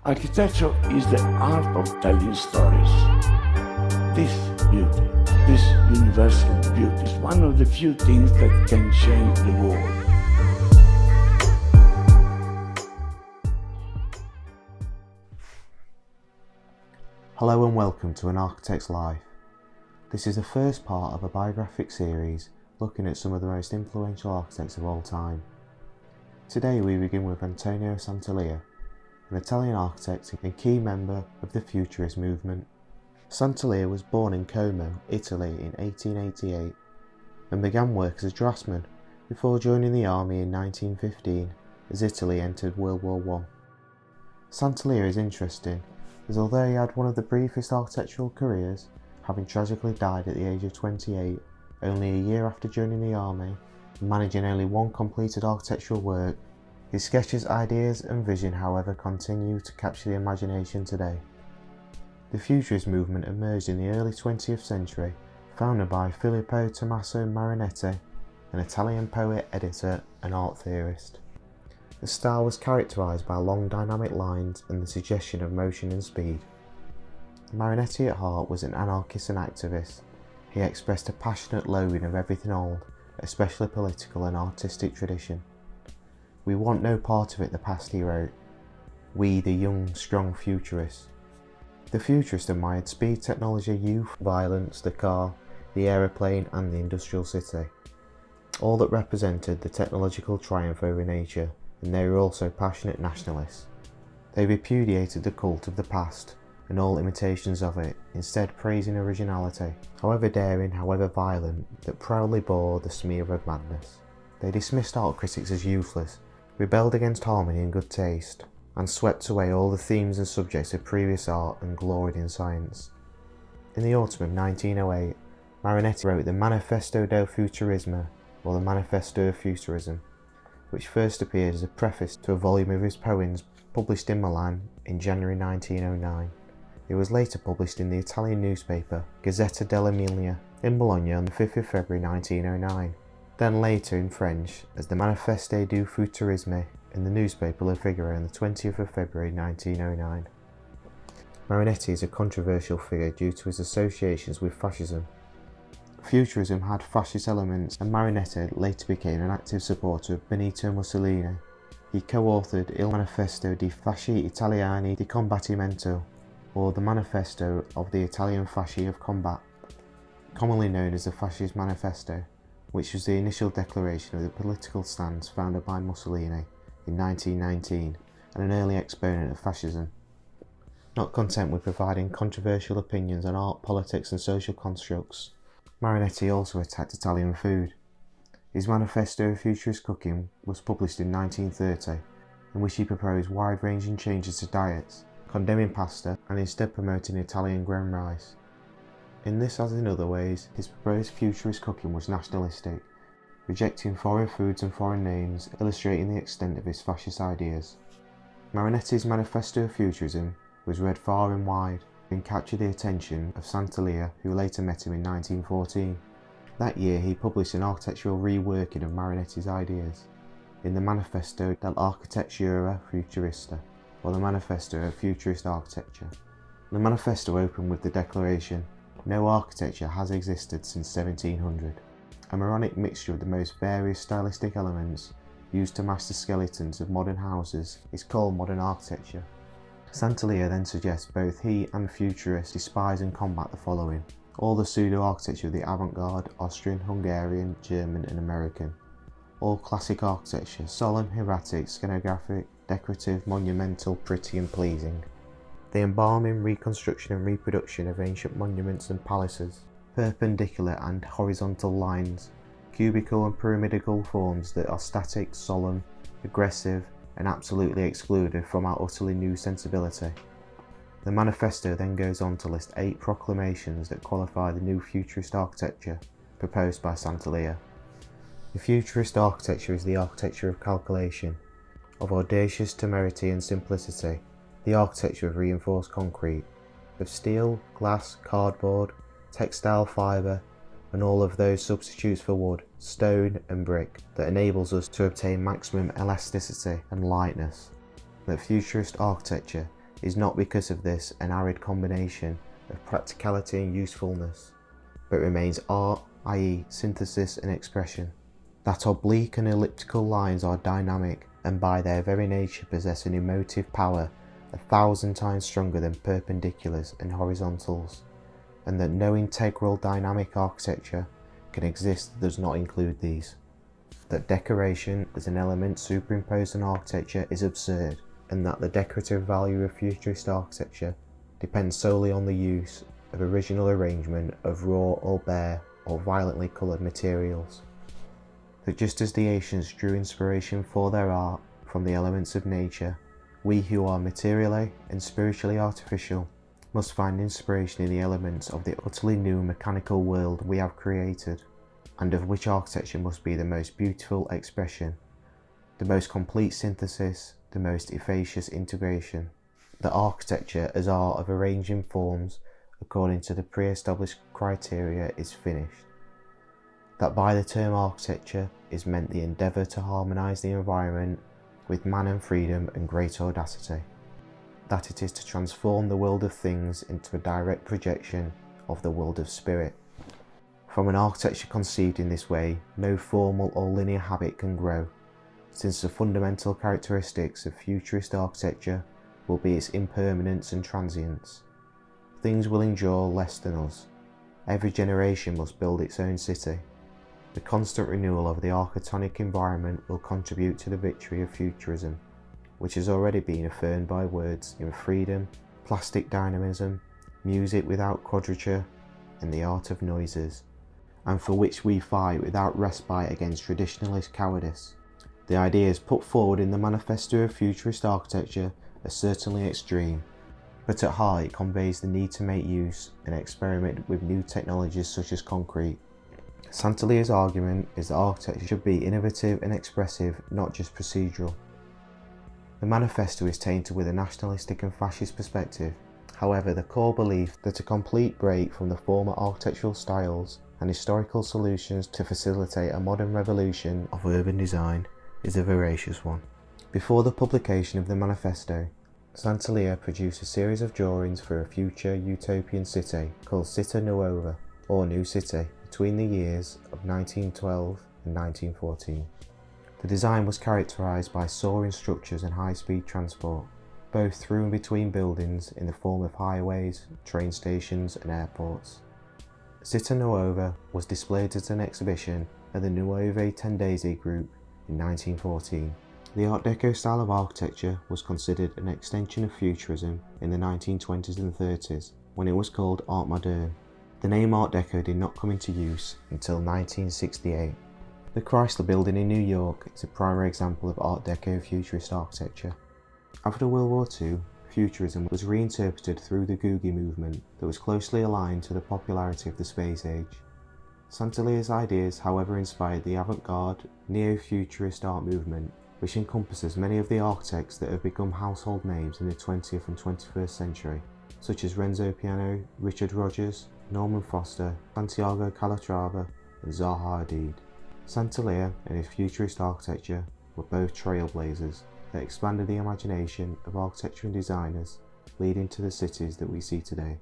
Architecture is the art of telling stories. This beauty, this universal beauty, is one of the few things that can change the world. Hello and welcome to An Architect's Life. This is the first part of a biographic series looking at some of the most influential architects of all time. Today we begin with Antonio Sant'Elia, an Italian architect and key member of the Futurist Movement. Sant'Elia was born in Como, Italy in 1888 and began work as a draftsman before joining the army in 1915 as Italy entered World War I. Sant'Elia is interesting as although he had one of the briefest architectural careers, having tragically died at the age of 28 only a year after joining the army and managing only one completed architectural work, his sketches, ideas and vision however continue to capture the imagination today. The Futurist movement emerged in the early 20th century, founded by Filippo Tommaso Marinetti, an Italian poet, editor and art theorist. The style was characterised by long dynamic lines and the suggestion of motion and speed. Marinetti at heart was an anarchist and activist. He expressed a passionate loathing of everything old, especially political and artistic tradition. "We want no part of it, the past," he wrote. "We, the young, strong futurists." The futurists admired speed, technology, youth, violence, the car, the aeroplane and the industrial city. All that represented the technological triumph over nature, and they were also passionate nationalists. They repudiated the cult of the past and all imitations of it, instead praising originality, however daring, however violent, that proudly bore the smear of madness. They dismissed art critics as useless, rebelled against harmony and good taste, and swept away all the themes and subjects of previous art and gloried in science. In the autumn of 1908, Marinetti wrote the Manifesto del Futurismo, or the Manifesto of Futurism, which first appeared as a preface to a volume of his poems published in Milan in January 1909. It was later published in the Italian newspaper Gazzetta dell'Emilia in Bologna on the 5th of February 1909, then later in French as the Manifeste du Futurisme in the newspaper Le Figaro on the 20th of February 1909. Marinetti is a controversial figure due to his associations with fascism. Futurism had fascist elements and Marinetti later became an active supporter of Benito Mussolini. He co-authored Il Manifesto di Fasci Italiani di Combattimento, or the Manifesto of the Italian Fasci of Combat, commonly known as the Fascist Manifesto, which was the initial declaration of the political stance founded by Mussolini in 1919 and an early exponent of fascism. Not content with providing controversial opinions on art, politics and social constructs, Marinetti also attacked Italian food. His Manifesto of Futurist Cooking was published in 1930, in which he proposed wide-ranging changes to diets, condemning pasta and instead promoting Italian grown rice. In this as in other ways, his proposed futurist cooking was nationalistic, rejecting foreign foods and foreign names, illustrating the extent of his fascist ideas. Marinetti's Manifesto of Futurism was read far and wide and captured the attention of Sant'Elia, who later met him in 1914. That year he published an architectural reworking of Marinetti's ideas in the Manifesto dell'Architettura Futurista, or the Manifesto of Futurist Architecture. The manifesto opened with the declaration, "No architecture has existed since 1700. A moronic mixture of the most various stylistic elements used to match the skeletons of modern houses is called modern architecture." Sant'Elia then suggests both he and futurists despise and combat the following: all the pseudo-architecture of the avant-garde, Austrian, Hungarian, German and American; all classic architecture, solemn, hieratic, scenographic, decorative, monumental, pretty and pleasing; the embalming, reconstruction and reproduction of ancient monuments and palaces; perpendicular and horizontal lines, cubical and pyramidal forms that are static, solemn, aggressive and absolutely excluded from our utterly new sensibility. The manifesto then goes on to list 8 proclamations that qualify the new futurist architecture proposed by Sant'Elia. The futurist architecture is the architecture of calculation, of audacious temerity and simplicity, the architecture of reinforced concrete, of steel, glass, cardboard, textile fibre and all of those substitutes for wood, stone and brick that enables us to obtain maximum elasticity and lightness. That futurist architecture is not because of this an arid combination of practicality and usefulness, but remains art, i.e. synthesis and expression. That oblique and elliptical lines are dynamic and by their very nature possess an emotive power 1,000 times stronger than perpendiculars and horizontals, and that no integral dynamic architecture can exist that does not include these. That decoration as an element superimposed on architecture is absurd, and that the decorative value of futurist architecture depends solely on the use of original arrangement of raw or bare or violently coloured materials. That just as the ancients drew inspiration for their art from the elements of nature, we who are materially and spiritually artificial must find inspiration in the elements of the utterly new mechanical world we have created, and of which architecture must be the most beautiful expression, the most complete synthesis, the most efficacious integration. That architecture as art of arranging forms according to the pre-established criteria is finished. That by the term architecture is meant the endeavour to harmonise the environment with man and freedom and great audacity. That it is to transform the world of things into a direct projection of the world of spirit. From an architecture conceived in this way, no formal or linear habit can grow, since the fundamental characteristics of futurist architecture will be its impermanence and transience. Things will endure less than us. Every generation must build its own city. The constant renewal of the architectonic environment will contribute to the victory of futurism, which has already been affirmed by words in freedom, plastic dynamism, music without quadrature, and the art of noises, and for which we fight without respite against traditionalist cowardice. The ideas put forward in the Manifesto of Futurist Architecture are certainly extreme, but at heart it conveys the need to make use and experiment with new technologies such as concrete. Sant'Elia's argument is that architecture should be innovative and expressive, not just procedural. The manifesto is tainted with a nationalistic and fascist perspective. However, the core belief that a complete break from the former architectural styles and historical solutions to facilitate a modern revolution of urban design is a veracious one. Before the publication of the manifesto, Sant'Elia produced a series of drawings for a future utopian city called Città Nuova, or New City, between the years of 1912 and 1914. The design was characterised by soaring structures and high-speed transport, both through and between buildings in the form of highways, train stations and airports. Città Nuova was displayed at an exhibition at the Nuove Tendesi group in 1914. The Art Deco style of architecture was considered an extension of Futurism in the 1920s and 30s, when it was called Art Moderne. The name Art Deco did not come into use until 1968. The Chrysler Building in New York is a primary example of Art Deco Futurist architecture. After World War II, Futurism was reinterpreted through the Googie movement that was closely aligned to the popularity of the space age. Sant'Elia's ideas, however, inspired the avant-garde, neo-futurist art movement, which encompasses many of the architects that have become household names in the 20th and 21st century, such as Renzo Piano, Richard Rogers, Norman Foster, Santiago Calatrava, and Zaha Hadid. Sant'Elia and his futurist architecture were both trailblazers that expanded the imagination of architecture and designers, leading to the cities that we see today.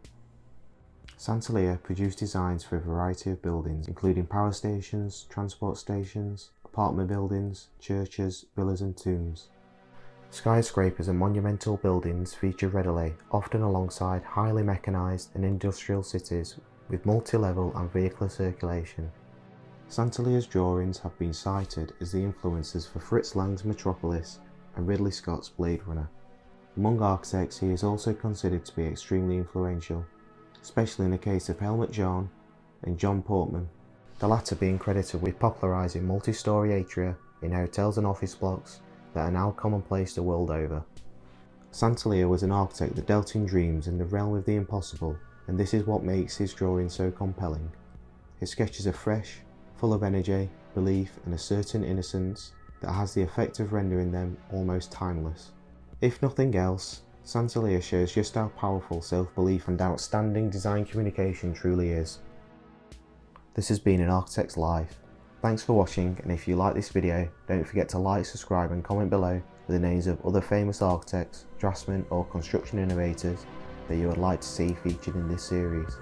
Sant'Elia produced designs for a variety of buildings, including power stations, transport stations, apartment buildings, churches, villas and tombs. Skyscrapers and monumental buildings feature readily, often alongside highly mechanised and industrial cities with multi-level and vehicular circulation. Sant'Elia's drawings have been cited as the influences for Fritz Lang's Metropolis and Ridley Scott's Blade Runner. Among architects, he is also considered to be extremely influential, especially in the case of Helmut Jahn and John Portman, the latter being credited with popularising multi-storey atria in hotels and office blocks that are now commonplace the world over. Sant'Elia was an architect that dealt in dreams and the realm of the impossible, and this is what makes his drawings so compelling. His sketches are fresh, full of energy, belief and a certain innocence that has the effect of rendering them almost timeless. If nothing else, Sant'Elia shows just how powerful self-belief and outstanding design communication truly is. This has been An Architect's Life. Thanks for watching, and if you like this video, don't forget to like, subscribe and comment below with the names of other famous architects, draftsmen or construction innovators that you would like to see featured in this series.